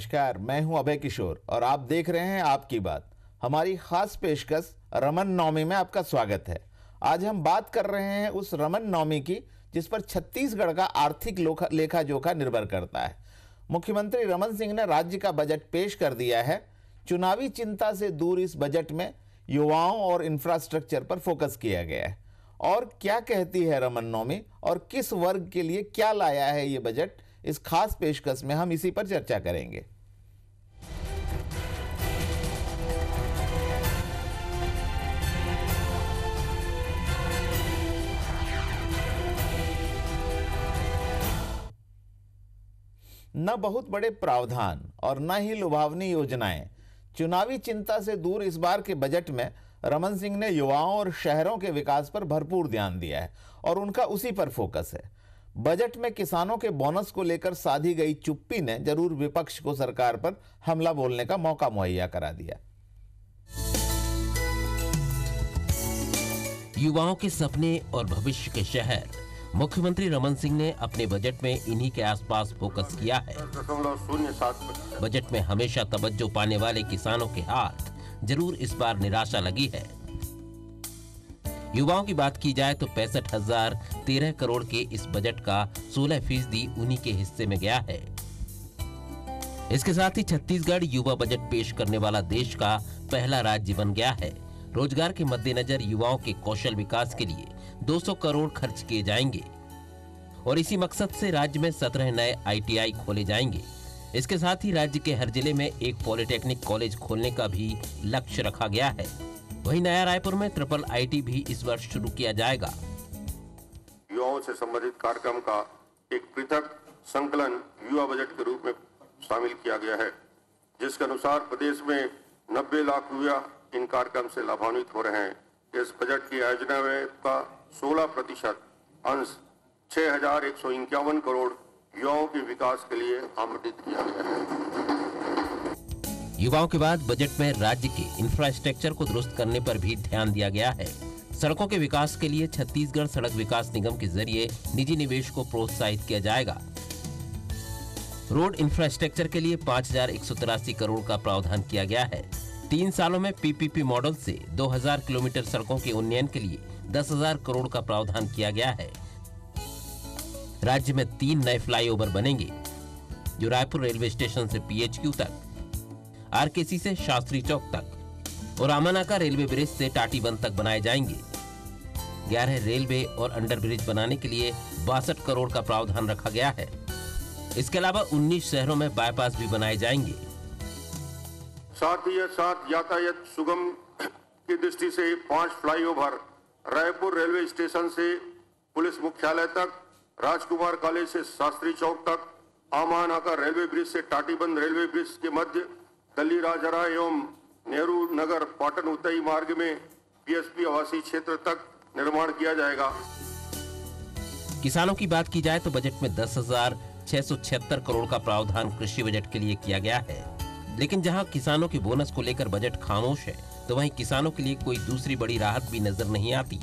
नमस्कार, मैं हूं अभय किशोर और आप देख रहे हैं आपकी बात। हमारी खास पेशकश रमन नवमी में आपका स्वागत है। आज हम बात कर रहे हैं उस रमन नवमी की जिस पर छत्तीसगढ़ का आर्थिक लेखा जोखा निर्भर करता है। मुख्यमंत्री रमन सिंह ने राज्य का बजट पेश कर दिया है। चुनावी चिंता से दूर इस बजट में युवाओं और इंफ्रास्ट्रक्चर पर फोकस किया गया है। और क्या कहती है रमन नवमी और किस वर्ग के लिए क्या लाया है ये बजट, इस खास पेशकश में हम इसी पर चर्चा करेंगे। न बहुत बड़े प्रावधान और न ही लुभावनी योजनाएं। चुनावी चिंता से दूर इस बार के बजट में रमन सिंह ने युवाओं और शहरों के विकास पर भरपूर ध्यान दिया है और उनका उसी पर फोकस है। बजट में किसानों के बोनस को लेकर साधी गई चुप्पी ने जरूर विपक्ष को सरकार पर हमला बोलने का मौका मुहैया करा दिया। युवाओं के सपने और भविष्य के शहर, मुख्यमंत्री रमन सिंह ने अपने बजट में इन्हीं के आसपास फोकस किया है। बजट में हमेशा तवज्जो पाने वाले किसानों के हाथ जरूर इस बार निराशा लगी है। युवाओं की बात की जाए तो 65,013 करोड़ के इस बजट का 16% उन्हीं के हिस्से में गया है। इसके साथ ही छत्तीसगढ़ युवा बजट पेश करने वाला देश का पहला राज्य बन गया है। रोजगार के मद्देनजर युवाओं के कौशल विकास के लिए 200 करोड़ खर्च किए जाएंगे और इसी मकसद से राज्य में 17 नए ITI खोले जाएंगे। इसके साथ ही राज्य के हर जिले में एक पॉलिटेक्निक कॉलेज खोलने का भी लक्ष्य रखा गया है। वहीं नया रायपुर में IIIT भी इस वर्ष शुरू किया जाएगा। युवाओं से संबंधित कार्यक्रम का एक पृथक संकलन युवा बजट के रूप में शामिल किया गया है, जिसके अनुसार प्रदेश में 90 लाख युवा इन कार्यक्रम से लाभान्वित हो रहे हैं। इस बजट की आयोजना व्यय का 16% अंश 6,151 करोड़ युवाओं के विकास के लिए आवंटित किया गया है। युवाओं के बाद बजट में राज्य के इंफ्रास्ट्रक्चर को दुरुस्त करने पर भी ध्यान दिया गया है। सड़कों के विकास के लिए छत्तीसगढ़ सड़क विकास निगम के जरिए निजी निवेश को प्रोत्साहित किया जाएगा। रोड इंफ्रास्ट्रक्चर के लिए 5,183 करोड़ का प्रावधान किया गया है। 3 सालों में PPP मॉडल से 2,000 किलोमीटर सड़कों के उन्नयन के लिए 10,000 करोड़ का प्रावधान किया गया है। राज्य में 3 नए फ्लाईओवर बनेंगे जो रायपुर रेलवे स्टेशन से PHQ तक, RKC से शास्त्री चौक तक और आमानाका रेलवे ब्रिज से टाटीबंध तक बनाए जाएंगे। 11 रेलवे और अंडरब्रिज बनाने के लिए 62 करोड़ का प्रावधान रखा गया है। इसके अलावा 19 शहरों में बाईपास भी बनाए जाएंगे। साथ ही साथ यातायात सुगम की दृष्टि से 5 फ्लाईओवर रायपुर रेलवे स्टेशन से पुलिस मुख्यालय तक, राजकुमार कॉलेज से शास्त्री चौक तक, आमानाका रेलवे ब्रिज से टाटीबंध रेलवे ब्रिज के मध्य दल्ली राजहरा एवं नेहरू नगर पाटन उतई मार्ग में PSP आवासीय क्षेत्र तक निर्माण किया जाएगा। किसानों की बात की जाए तो बजट में 10,676 करोड़ का प्रावधान कृषि बजट के लिए किया गया है। लेकिन जहां किसानों के बोनस को लेकर बजट खामोश है, तो वहीं किसानों के लिए कोई दूसरी बड़ी राहत भी नजर नहीं आती।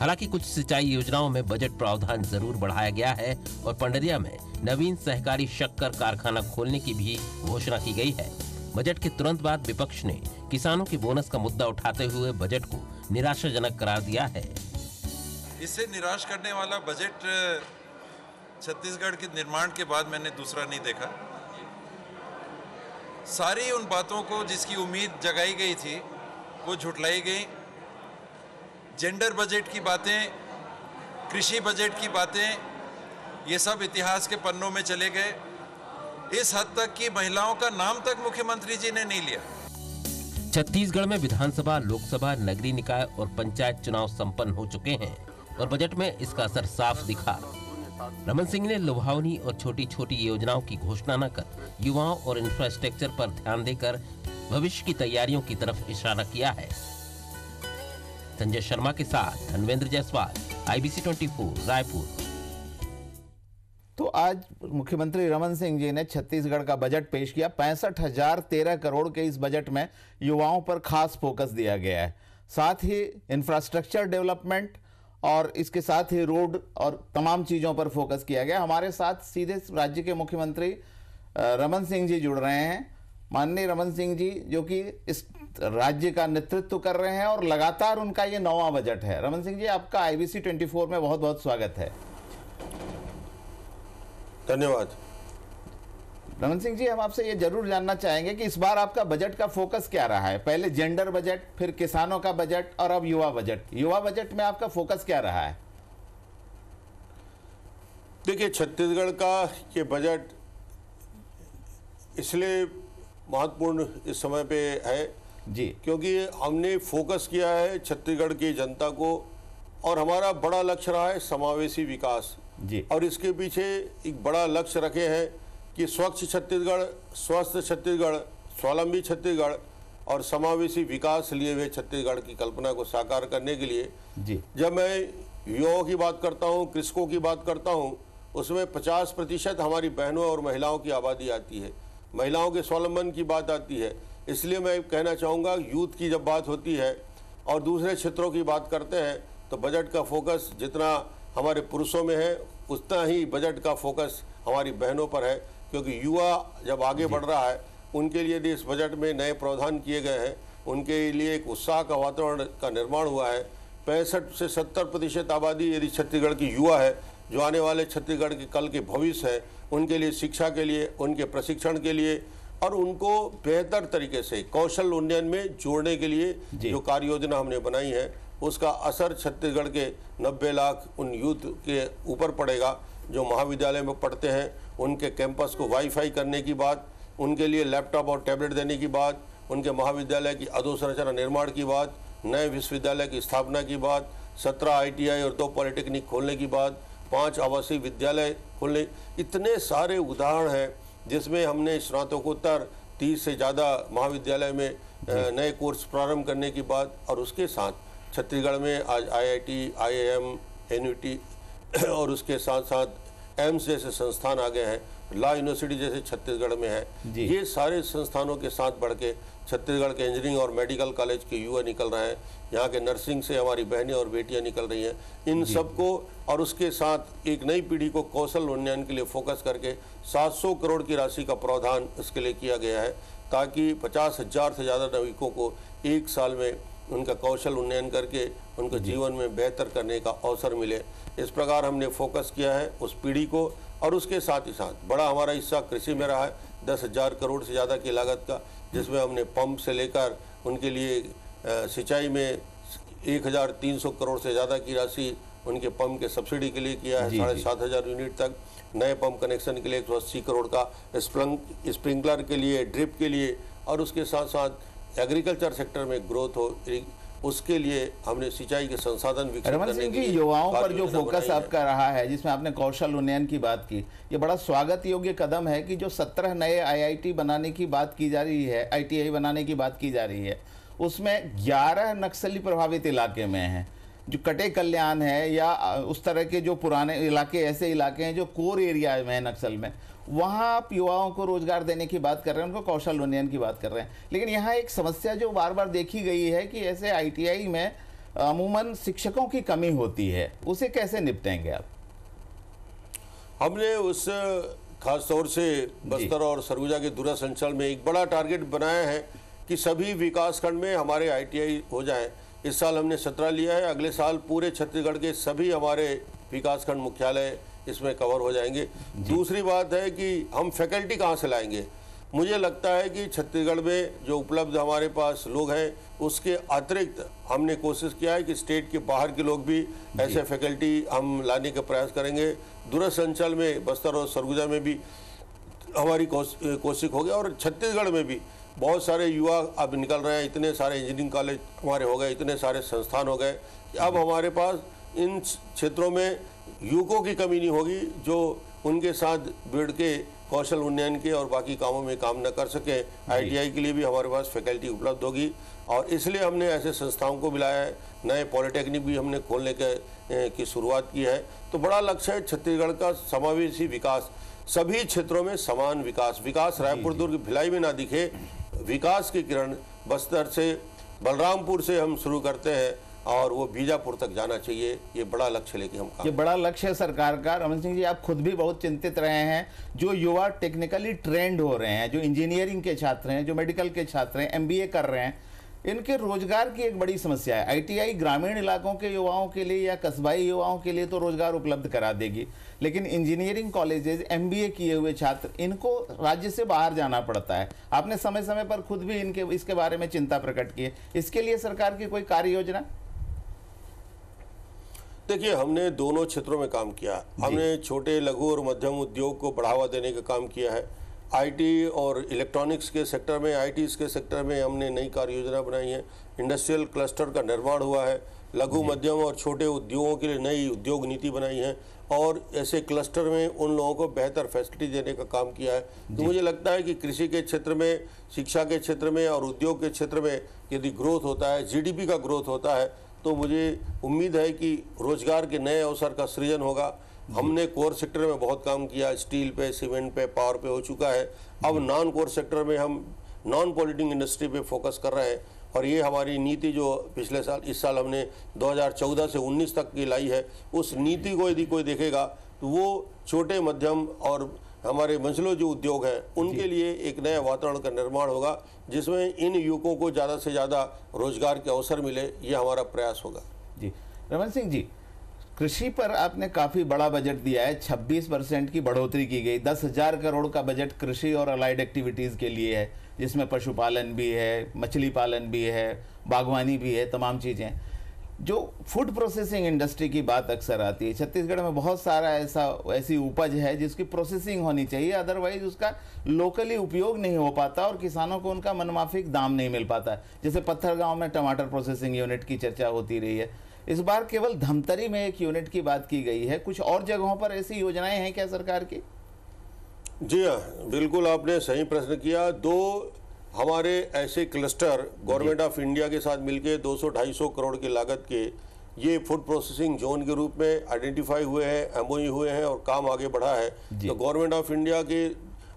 हालांकि कुछ सिंचाई योजनाओं में बजट प्रावधान जरूर बढ़ाया गया है और पंडरिया में नवीन सहकारी शक्कर कारखाना खोलने की भी घोषणा की गई है। बजट के तुरंत बाद विपक्ष ने किसानों के बोनस का मुद्दा उठाते हुए बजट को निराशाजनक करार दिया है। इससे निराश करने वाला बजट छत्तीसगढ़ के निर्माण के बाद मैंने दूसरा नहीं देखा। सारी उन बातों को जिसकी उम्मीद जगाई गई थी वो झुटलाई गई। जेंडर बजट की बातें, कृषि बजट की बातें, ये सब इतिहास के पन्नों में चले गए। इस हद तक कि महिलाओं का नाम तक मुख्यमंत्री जी ने नहीं लिया। छत्तीसगढ़ में विधानसभा, लोकसभा, नगरीय निकाय और पंचायत चुनाव संपन्न हो चुके हैं और बजट में इसका असर साफ दिखा। रमन सिंह ने लुभावनी और छोटी छोटी योजनाओं की घोषणा न कर युवाओं और इंफ्रास्ट्रक्चर पर ध्यान देकर भविष्य की तैयारियों की तरफ इशारा किया है। संजय शर्मा के साथ धनवेंद्र जायसवाल, IBC 24 रायपुर। तो आज मुख्यमंत्री रमन सिंह जी ने छत्तीसगढ़ का बजट पेश किया। 65,013 करोड़ के इस बजट में युवाओं पर खास फोकस दिया गया है। साथ ही इंफ्रास्ट्रक्चर डेवलपमेंट और इसके साथ ही रोड और तमाम चीज़ों पर फोकस किया गया। हमारे साथ सीधे राज्य के मुख्यमंत्री रमन सिंह जी जुड़ रहे हैं। माननीय रमन सिंह जी, जो कि इस राज्य का नेतृत्व कर रहे हैं और लगातार उनका ये 9वां बजट है। रमन सिंह जी, आपका IBC 24 में बहुत बहुत स्वागत है। धन्यवाद। रमन सिंह जी, हम आपसे ये जरूर जानना चाहेंगे कि इस बार आपका बजट का फोकस क्या रहा है। पहले जेंडर बजट, फिर किसानों का बजट और अब युवा बजट। युवा बजट में आपका फोकस क्या रहा है? देखिए, छत्तीसगढ़ का ये बजट इसलिए महत्वपूर्ण इस समय पे है जी, क्योंकि हमने फोकस किया है छत्तीसगढ़ की जनता को, और हमारा बड़ा लक्ष्य रहा है समावेशी विकास जी। और इसके पीछे एक बड़ा लक्ष्य रखे हैं कि स्वच्छ छत्तीसगढ़, स्वस्थ छत्तीसगढ़, स्वावलंबी छत्तीसगढ़ और समावेशी विकास लिए हुए छत्तीसगढ़ की कल्पना को साकार करने के लिए जी, जब मैं युवाओं की बात करता हूँ, कृषकों की बात करता हूँ, उसमें 50% हमारी बहनों और महिलाओं की आबादी आती है, महिलाओं के स्वावलंबन की बात आती है। इसलिए मैं कहना चाहूँगा, यूथ की जब बात होती है और दूसरे क्षेत्रों की बात करते हैं तो बजट का फोकस जितना हमारे पुरुषों में है उतना ही बजट का फोकस हमारी बहनों पर है, क्योंकि युवा जब आगे बढ़ रहा है उनके लिए भी इस बजट में नए प्रावधान किए गए हैं, उनके लिए एक उत्साह का वातावरण का निर्माण हुआ है। 65 से 70% आबादी यदि छत्तीसगढ़ की युवा है, जो आने वाले छत्तीसगढ़ के कल के भविष्य है, उनके लिए शिक्षा के लिए, उनके प्रशिक्षण के लिए और उनको बेहतर तरीके से कौशल उन्नयन में जोड़ने के लिए जो कार्य योजना हमने बनाई है, उसका असर छत्तीसगढ़ के 90 लाख उन यूथ के ऊपर पड़ेगा जो महाविद्यालय में पढ़ते हैं। उनके कैंपस को वाईफाई करने की बात, उनके लिए लैपटॉप और टैबलेट देने की बात, उनके महाविद्यालय की अधोसंरचना निर्माण की बात, नए विश्वविद्यालय की स्थापना की बात, 17 ITI और 2 पॉलिटेक्निक खोलने की बात, 5 आवासीय विद्यालय खोलने, इतने सारे उदाहरण हैं जिसमें हमने स्नातकोत्तर 30 से ज़्यादा महाविद्यालय में नए कोर्स प्रारंभ करने की बात, और उसके साथ छत्तीसगढ़ में आज IIT, IIM, NUT और उसके साथ साथ एम्स जैसे संस्थान आ गए हैं, लॉ यूनिवर्सिटी जैसे छत्तीसगढ़ में है। ये सारे संस्थानों के साथ बढ़ के छत्तीसगढ़ के इंजीनियरिंग और मेडिकल कॉलेज के युवा निकल रहे हैं, यहाँ के नर्सिंग से हमारी बहनें और बेटियां निकल रही हैं। इन सबको और उसके साथ एक नई पीढ़ी को कौशल उन्नयन के लिए फोकस करके 700 करोड़ की राशि का प्रावधान इसके लिए किया गया है, ताकि 50,000 से ज़्यादा नागरिकों को एक साल में उनका कौशल उन्नयन करके उनको जीवन में बेहतर करने का अवसर मिले। इस प्रकार हमने फोकस किया है उस पीढ़ी को, और उसके साथ ही साथ बड़ा हमारा हिस्सा कृषि में रहा है, 10,000 करोड़ से ज़्यादा की लागत का, जिसमें हमने पंप से लेकर उनके लिए सिंचाई में 1,300 करोड़ से ज़्यादा की राशि उनके पंप के सब्सिडी के लिए किया है, 7,500 यूनिट तक, नए पंप कनेक्शन के लिए 180 करोड़ का, स्प्रिंकलर के लिए, ड्रिप के लिए, और उसके साथ साथ एग्रीकल्चर सेक्टर में ग्रोथ हो उसके लिए हमने सिंचाई के संसाधन विकसित रमन सिंह जी, युवाओं पर जो फोकस आपका रहा है, जिसमें आपने कौशल उन्नयन की बात की, ये बड़ा स्वागत योग्य कदम है कि जो 17 नए IIT बनाने की बात की जा रही है, ITI बनाने की बात की जा रही है, उसमें 11 नक्सली प्रभावित इलाके में हैं। जो कटे कल्याण है या उस तरह के जो पुराने इलाके, ऐसे इलाके हैं जो कोर एरिया में है नक्सल में, वहाँ आप युवाओं को रोजगार देने की बात कर रहे हैं, उनको कौशल उन्नयन की बात कर रहे हैं। लेकिन यहाँ एक समस्या जो बार बार देखी गई है कि ऐसे ITI में अमूमन शिक्षकों की कमी होती है, उसे कैसे निपटेंगे आप? हमने उस खास तौर से बस्तर और सरगुजा के दूरस्थ अंचल में एक बड़ा टारगेट बनाया है कि सभी विकासखंड में हमारे ITI हो जाएं। इस साल हमने 17 लिया है, अगले साल पूरे छत्तीसगढ़ के सभी हमारे विकासखंड मुख्यालय इसमें कवर हो जाएंगे। दूसरी बात है कि हम फैकल्टी कहाँ से लाएंगे। मुझे लगता है कि छत्तीसगढ़ में जो उपलब्ध हमारे पास लोग हैं उसके अतिरिक्त हमने कोशिश किया है कि स्टेट के बाहर के लोग भी ऐसे फैकल्टी हम लाने का प्रयास करेंगे। दूरस्थ अंचल में बस्तर और सरगुजा में भी हमारी कोशिश हो गई, और छत्तीसगढ़ में भी बहुत सारे युवा अब निकल रहे हैं। इतने सारे इंजीनियरिंग कॉलेज हमारे हो गए, इतने सारे संस्थान हो गए कि अब हमारे पास इन क्षेत्रों में युवकों की कमी नहीं होगी जो उनके साथ भिड़ के कौशल उन्नयन के और बाकी कामों में काम न कर सके। ITI के लिए भी हमारे पास फैकल्टी उपलब्ध होगी, और इसलिए हमने ऐसे संस्थाओं को बुलाया है। नए पॉलिटेक्निक भी हमने खोलने की शुरुआत की है। तो बड़ा लक्ष्य है छत्तीसगढ़ का समावेशी विकास, सभी क्षेत्रों में समान विकास रायपुर दुर्ग भिलाई में ना दिखे, विकास की किरण बस्तर से बलरामपुर से हम शुरू करते हैं और वो बीजापुर तक जाना चाहिए। ये बड़ा लक्ष्य लेके हम काम। ये बड़ा लक्ष्य है सरकार का। रमन सिंह जी, आप खुद भी बहुत चिंतित रहे हैं। जो युवा टेक्निकली ट्रेंड हो रहे हैं, जो इंजीनियरिंग के छात्र हैं, जो मेडिकल के छात्र हैं, एमबीए कर रहे हैं, इनके रोजगार की एक बड़ी समस्या है। आईटीआई ग्रामीण इलाकों के युवाओं के लिए या कस्बाई युवाओं के लिए तो रोजगार उपलब्ध करा देगी, लेकिन इंजीनियरिंग कॉलेजेस, एमबीए किए हुए छात्र, इनको राज्य से बाहर जाना पड़ता है। आपने समय समय पर खुद भी इसके बारे में चिंता प्रकट की है। इसके लिए सरकार की कोई कार्य योजना? देखिए, हमने दोनों क्षेत्रों में काम किया। हमने छोटे, लघु और मध्यम उद्योग को बढ़ावा देने का काम किया है। आईटी और इलेक्ट्रॉनिक्स के सेक्टर में, आईटीज के सेक्टर में हमने नई कार्य योजना बनाई है। इंडस्ट्रियल क्लस्टर का निर्माण हुआ है। लघु, मध्यम और छोटे उद्योगों के लिए नई उद्योग नीति बनाई है और ऐसे क्लस्टर में उन लोगों को बेहतर फैसिलिटी देने का काम किया है। तो मुझे लगता है कि कृषि के क्षेत्र में, शिक्षा के क्षेत्र में और उद्योग के क्षेत्र में यदि ग्रोथ होता है, जीडीपी का ग्रोथ होता है, तो मुझे उम्मीद है कि रोजगार के नए अवसर का सृजन होगा। हमने कोर सेक्टर में बहुत काम किया, स्टील पे, सीमेंट पे, पावर पे हो चुका है। अब नॉन कोर सेक्टर में हम नॉन पॉल्यूटिंग इंडस्ट्री पे फोकस कर रहे हैं और ये हमारी नीति जो पिछले साल, इस साल हमने 2014 से 19 तक की लाई है, उस नीति को यदि कोई देखेगा तो वो छोटे, मध्यम और हमारे मंझले जो उद्योग हैं उनके लिए एक नया वातावरण का निर्माण होगा, जिसमें इन युवकों को ज़्यादा से ज़्यादा रोजगार के अवसर मिले। ये हमारा प्रयास होगा। जी रमन सिंह जी, कृषि पर आपने काफी बड़ा बजट दिया है। 26% की बढ़ोतरी की गई। 10,000 करोड़ का बजट कृषि और अलाइड एक्टिविटीज के लिए है, जिसमें पशुपालन भी है, मछली पालन भी है, बागवानी भी है, तमाम चीजें। जो फूड प्रोसेसिंग इंडस्ट्री की बात अक्सर आती है, छत्तीसगढ़ में बहुत सारा ऐसी उपज है जिसकी प्रोसेसिंग होनी चाहिए, अदरवाइज उसका लोकली उपयोग नहीं हो पाता और किसानों को उनका मनमाफिक दाम नहीं मिल पाता। जैसे पत्थरगांव में टमाटर प्रोसेसिंग यूनिट की चर्चा होती रही है। इस बार केवल धमतरी में एक यूनिट की बात की गई है। कुछ और जगहों पर ऐसी योजनाएं हैं क्या सरकार की? जी हाँ, बिल्कुल आपने सही प्रश्न किया। दो हमारे ऐसे क्लस्टर गवर्नमेंट ऑफ इंडिया के साथ मिलके 200-250 करोड़ की लागत के ये फूड प्रोसेसिंग जोन के रूप में आइडेंटिफाई हुए हैं, एमओयू हुए हैं और काम आगे बढ़ा है। तो गवर्नमेंट ऑफ इंडिया के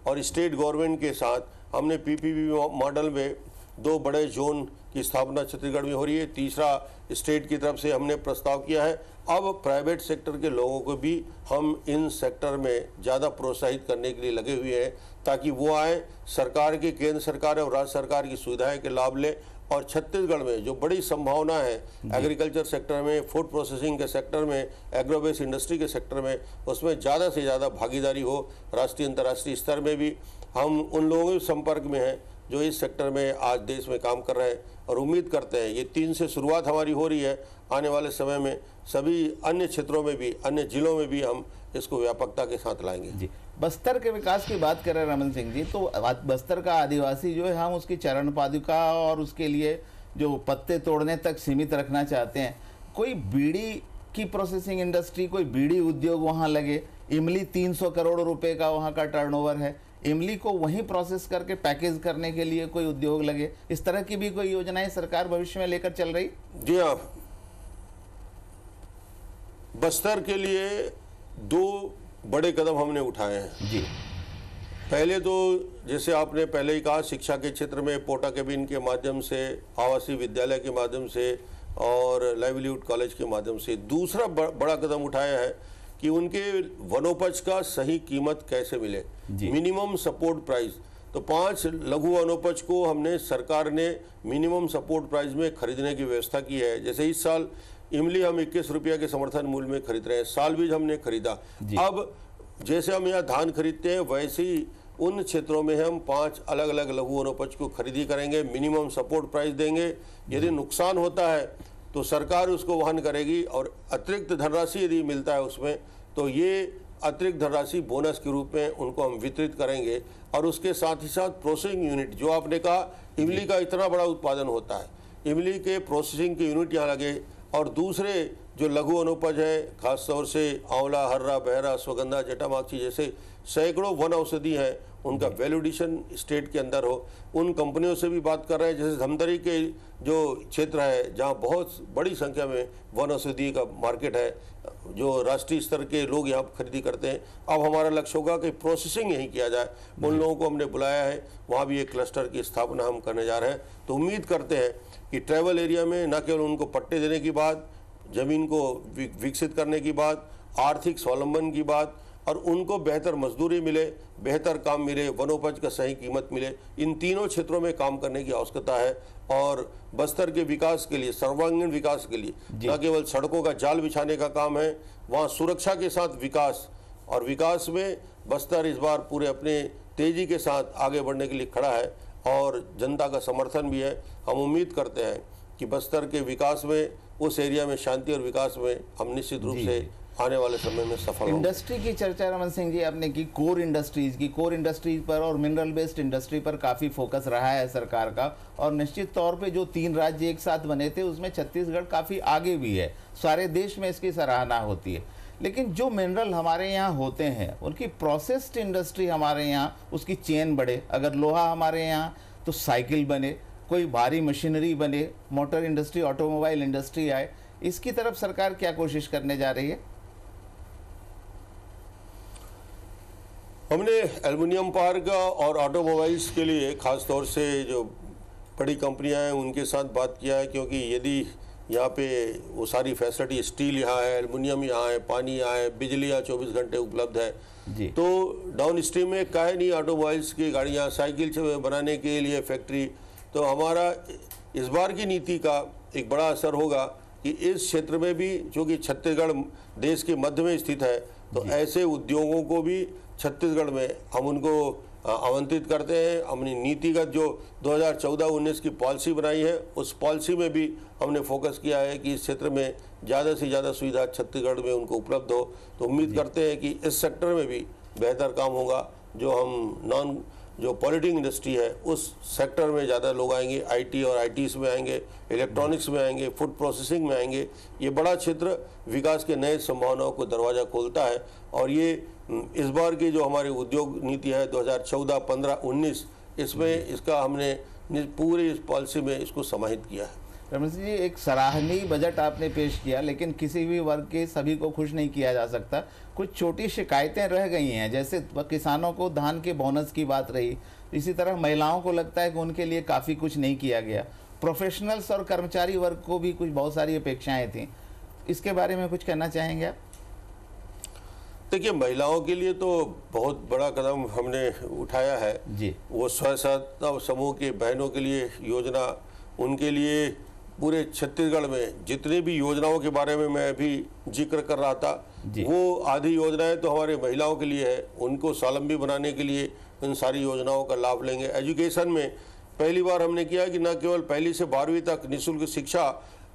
और स्टेट गवर्नमेंट के साथ हमने पीपीपी मॉडल में 2 बड़े जोन की स्थापना छत्तीसगढ़ में हो रही है। तीसरा स्टेट की तरफ से हमने प्रस्ताव किया है। अब प्राइवेट सेक्टर के लोगों को भी हम इन सेक्टर में ज़्यादा प्रोत्साहित करने के लिए लगे हुए हैं, ताकि वो आए, सरकार की, केंद्र सरकार और राज्य सरकार की सुविधाएं के लाभ लें। और छत्तीसगढ़ में जो बड़ी संभावना है एग्रीकल्चर सेक्टर में, फूड प्रोसेसिंग के सेक्टर में, एग्रोबेस इंडस्ट्री के सेक्टर में, उसमें ज़्यादा से ज़्यादा भागीदारी हो। राष्ट्रीय, अंतर्राष्ट्रीय स्तर में भी हम उन लोगों के संपर्क में हैं जो इस सेक्टर में आज देश में काम कर रहे हैं और उम्मीद करते हैं ये 3 से शुरुआत हमारी हो रही है। आने वाले समय में सभी अन्य क्षेत्रों में भी, अन्य जिलों में भी हम इसको व्यापकता के साथ लाएंगे। जी, बस्तर के विकास की बात करें रमन सिंह जी, तो बस्तर का आदिवासी जो है, हम उसकी चरण पादुका और उसके लिए जो पत्ते तोड़ने तक सीमित रखना चाहते हैं। कोई बीड़ी की प्रोसेसिंग इंडस्ट्री, कोई बीड़ी उद्योग वहाँ लगे। इमली 300 करोड़ रुपए का वहाँ का टर्नओवर है। इमली को वहीं प्रोसेस करके पैकेज करने के लिए कोई उद्योग लगे। इस तरह की भी कोई योजनाएं सरकार भविष्य में लेकर चल रही? जी हाँ, बस्तर के लिए 2 बड़े कदम हमने उठाए हैं। जी, पहले तो जैसे आपने पहले ही कहा, शिक्षा के क्षेत्र में पोटा केबिन के माध्यम से, आवासीय विद्यालय के माध्यम से और लाइवलीहुड कॉलेज के माध्यम से। दूसरा बड़ा कदम उठाया है कि उनके वनोपज का सही कीमत कैसे मिले, मिनिमम सपोर्ट प्राइस। तो 5 लघु वनोपज को हमने, सरकार ने मिनिमम सपोर्ट प्राइस में खरीदने की व्यवस्था की है। जैसे इस साल इमली हम 21 रुपये के समर्थन मूल्य में खरीद रहे हैं, साल बीज हमने खरीदा। अब जैसे हम यहाँ धान खरीदते हैं, वैसे ही उन क्षेत्रों में हम 5 अलग अलग लघु वनोपज को खरीदी करेंगे, मिनिमम सपोर्ट प्राइस देंगे। यदि नुकसान होता है तो सरकार उसको वहन करेगी और अतिरिक्त धनराशि यदि मिलता है उसमें, तो ये अतिरिक्त धनराशि बोनस के रूप में उनको हम वितरित करेंगे। और उसके साथ ही साथ प्रोसेसिंग यूनिट, जो आपने कहा इमली का इतना बड़ा उत्पादन होता है, इमली के प्रोसेसिंग के यूनिट यहाँ लगे। और दूसरे जो लघु वनोपज है, खासतौर से आंवला, हर्रा, बहरा, अश्वगंधा, जटामाक्षी जैसे सैकड़ों वन औषधि हैं, उनका वैल्यूएडिशन स्टेट के अंदर हो। उन कंपनियों से भी बात कर रहे हैं, जैसे धमतरी के जो क्षेत्र है जहाँ बहुत बड़ी संख्या में वन औषधि का मार्केट है, जो राष्ट्रीय स्तर के लोग यहाँ खरीदी करते हैं। अब हमारा लक्ष्य होगा कि प्रोसेसिंग यहीं किया जाए। उन लोगों को हमने बुलाया है, वहाँ भी एक क्लस्टर की स्थापना हम करने जा रहे हैं। तो उम्मीद करते हैं कि ट्रैवल एरिया में न केवल उनको पट्टे देने की बात, ज़मीन को विकसित करने की बात, आर्थिक स्वावलंबन की बात, और उनको बेहतर मजदूरी मिले, बेहतर काम मिले, वनोपज का सही कीमत मिले, इन तीनों क्षेत्रों में काम करने की आवश्यकता है। और बस्तर के विकास के लिए, सर्वांगीण विकास के लिए न केवल सड़कों का जाल बिछाने का काम है, वहाँ सुरक्षा के साथ विकास, और विकास में बस्तर इस बार पूरे अपने तेजी के साथ आगे बढ़ने के लिए खड़ा है और जनता का समर्थन भी है। हम उम्मीद करते हैं कि बस्तर के विकास में, उस एरिया में शांति और विकास में हम निश्चित रूप से आने वाले समय में सफल होंगे। इंडस्ट्री की चर्चा रमन सिंह जी आपने की, कोर इंडस्ट्रीज पर और मिनरल बेस्ड इंडस्ट्री पर काफ़ी फोकस रहा है सरकार का, और निश्चित तौर पे जो 3 राज्य एक साथ बने थे उसमें छत्तीसगढ़ काफ़ी आगे भी है, सारे देश में इसकी सराहना होती है। लेकिन जो मिनरल हमारे यहाँ होते हैं उनकी प्रोसेस्ड इंडस्ट्री हमारे यहाँ, उसकी चेन बढ़े, अगर लोहा हमारे यहाँ तो साइकिल बने, कोई भारी मशीनरी बने, मोटर इंडस्ट्री, ऑटोमोबाइल इंडस्ट्री आए, इसकी तरफ सरकार क्या कोशिश करने जा रही है? हमने एल्युमिनियम पार्क और ऑटोमोबाइल्स के लिए खास तौर से जो बड़ी कंपनियां हैं उनके साथ बात किया है, क्योंकि यदि यहाँ पे वो सारी फैसिलिटी, स्टील यहाँ है, एल्युमिनियम यहाँ है, पानी यहाँ है, बिजली यहाँ 24 घंटे उपलब्ध है जी। तो डाउन स्ट्रीम में काहे नहीं ऑटोमोबाइल्स की गाड़ियाँ, साइकिल से बनाने के लिए फैक्ट्री। तो हमारा इस बार की नीति का एक बड़ा असर होगा कि इस क्षेत्र में भी, चूँकि छत्तीसगढ़ देश के मध्य में स्थित है, तो ऐसे उद्योगों को भी छत्तीसगढ़ में हम उनको आमंत्रित करते हैं। हमने नीतिगत जो 2014-19 की पॉलिसी बनाई है, उस पॉलिसी में भी हमने फोकस किया है कि इस क्षेत्र में ज़्यादा से ज़्यादा सुविधा छत्तीसगढ़ में उनको उपलब्ध हो। तो उम्मीद करते हैं कि इस सेक्टर में भी बेहतर काम होगा। जो पॉलिटिंग इंडस्ट्री है उस सेक्टर में ज़्यादा लोग आएंगे, आईटी और आईटीज में आएंगे, इलेक्ट्रॉनिक्स में आएंगे, फूड प्रोसेसिंग में आएंगे। ये बड़ा क्षेत्र विकास के नए संभावनाओं को दरवाज़ा खोलता है। और ये इस बार की जो हमारी उद्योग नीति है 2014, 15, 19, इसमें इसका हमने पूरी इस पॉलिसी में इसको समाहित किया है। रमन सिंह जी, एक सराहनीय बजट आपने पेश किया, लेकिन किसी भी वर्ग के सभी को खुश नहीं किया जा सकता। कुछ छोटी शिकायतें रह गई हैं, जैसे किसानों को धान के बोनस की बात रही, इसी तरह महिलाओं को लगता है कि उनके लिए काफ़ी कुछ नहीं किया गया। प्रोफेशनल्स और कर्मचारी वर्ग को भी कुछ बहुत सारी अपेक्षाएं थीं, इसके बारे में कुछ कहना चाहेंगे आप? देखिए, महिलाओं के लिए तो बहुत बड़ा कदम हमने उठाया है जी। वो स्व सहायता समूह के बहनों के लिए योजना, उनके लिए पूरे छत्तीसगढ़ में जितनी भी योजनाओं के बारे में मैं अभी जिक्र कर रहा था, वो आधी योजनाएं तो हमारे महिलाओं के लिए है। उनको स्वावलंबी बनाने के लिए इन सारी योजनाओं का लाभ लेंगे। एजुकेशन में पहली बार हमने किया कि न केवल 1ली से 12वीं तक निःशुल्क शिक्षा,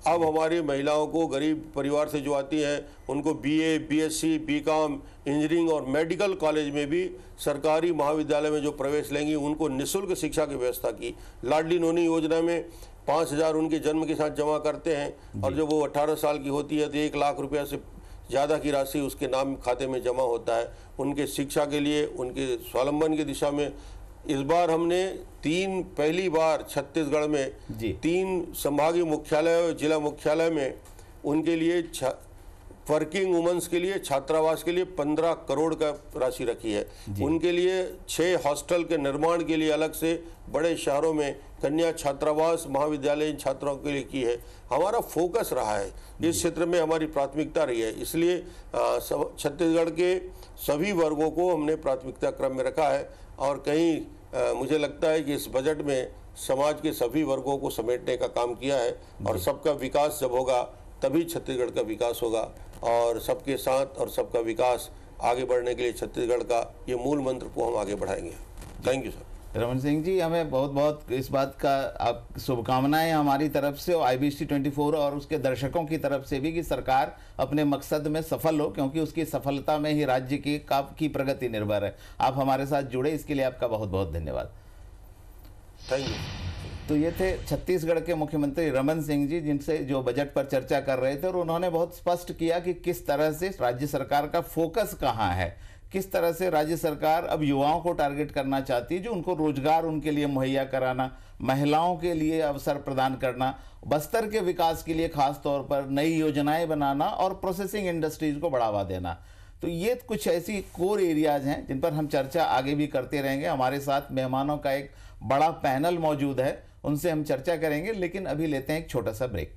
अब हमारी महिलाओं को, गरीब परिवार से जो आती हैं, उनको BA, BSc, BCom, इंजीनियरिंग और मेडिकल कॉलेज में भी सरकारी महाविद्यालय में जो प्रवेश लेंगी उनको निःशुल्क शिक्षा की व्यवस्था की। लाडली नोनी योजना में 5,000 उनके जन्म के साथ जमा करते हैं, और जब वो 18 साल की होती है तो 1 लाख रुपया से ज़्यादा की राशि उसके नाम खाते में जमा होता है। उनके शिक्षा के लिए, उनके स्वावलंबन की दिशा में इस बार हमने पहली बार छत्तीसगढ़ में 3 संभागीय मुख्यालय और जिला मुख्यालय में उनके लिए वर्किंग वुमेन्स के लिए छात्रावास के लिए 15 करोड़ का राशि रखी है। उनके लिए 6 हॉस्टल के निर्माण के लिए अलग से बड़े शहरों में कन्या छात्रावास महाविद्यालय छात्राओं के लिए की है। हमारा फोकस रहा है, इस क्षेत्र में हमारी प्राथमिकता रही है, इसलिए छत्तीसगढ़ के सभी वर्गों को हमने प्राथमिकता क्रम में रखा है। और कहीं मुझे लगता है कि इस बजट में समाज के सभी वर्गों को समेटने का काम किया है, और सबका विकास जब होगा तभी छत्तीसगढ़ का विकास होगा। और सबके साथ और सबका विकास आगे बढ़ने के लिए छत्तीसगढ़ का ये मूल मंत्र को हम आगे बढ़ाएंगे। Thank you sir. Raman Singh ji, हमें बहुत बहुत इस बात का आप शुभकामनाएं हमारी तरफ से और IBC 24 और उसके दर्शकों की तरफ से भी कि सरकार अपने मकसद में सफल हो, क्योंकि उसकी सफलता में ही राज्य की प्रगति निर्भर है। आप हमारे साथ जुड़े, इसके लिए आपका बहुत बहुत धन्यवाद। Thank you. तो ये थे छत्तीसगढ़ के मुख्यमंत्री रमन सिंह जी, जिनसे जो बजट पर चर्चा कर रहे थे, और उन्होंने बहुत स्पष्ट किया कि किस तरह से राज्य सरकार का फोकस कहाँ है, किस तरह से राज्य सरकार अब युवाओं को टारगेट करना चाहती है, जो उनको रोजगार उनके लिए मुहैया कराना, महिलाओं के लिए अवसर प्रदान करना, बस्तर के विकास के लिए खास तौर पर नई योजनाएं बनाना और प्रोसेसिंग इंडस्ट्रीज को बढ़ावा देना। तो ये कुछ ऐसी कोर एरियाज हैं जिन पर हम चर्चा आगे भी करते रहेंगे। हमारे साथ मेहमानों का एक बड़ा पैनल मौजूद है, उनसे हम चर्चा करेंगे, लेकिन अभी लेते हैं एक छोटा सा ब्रेक।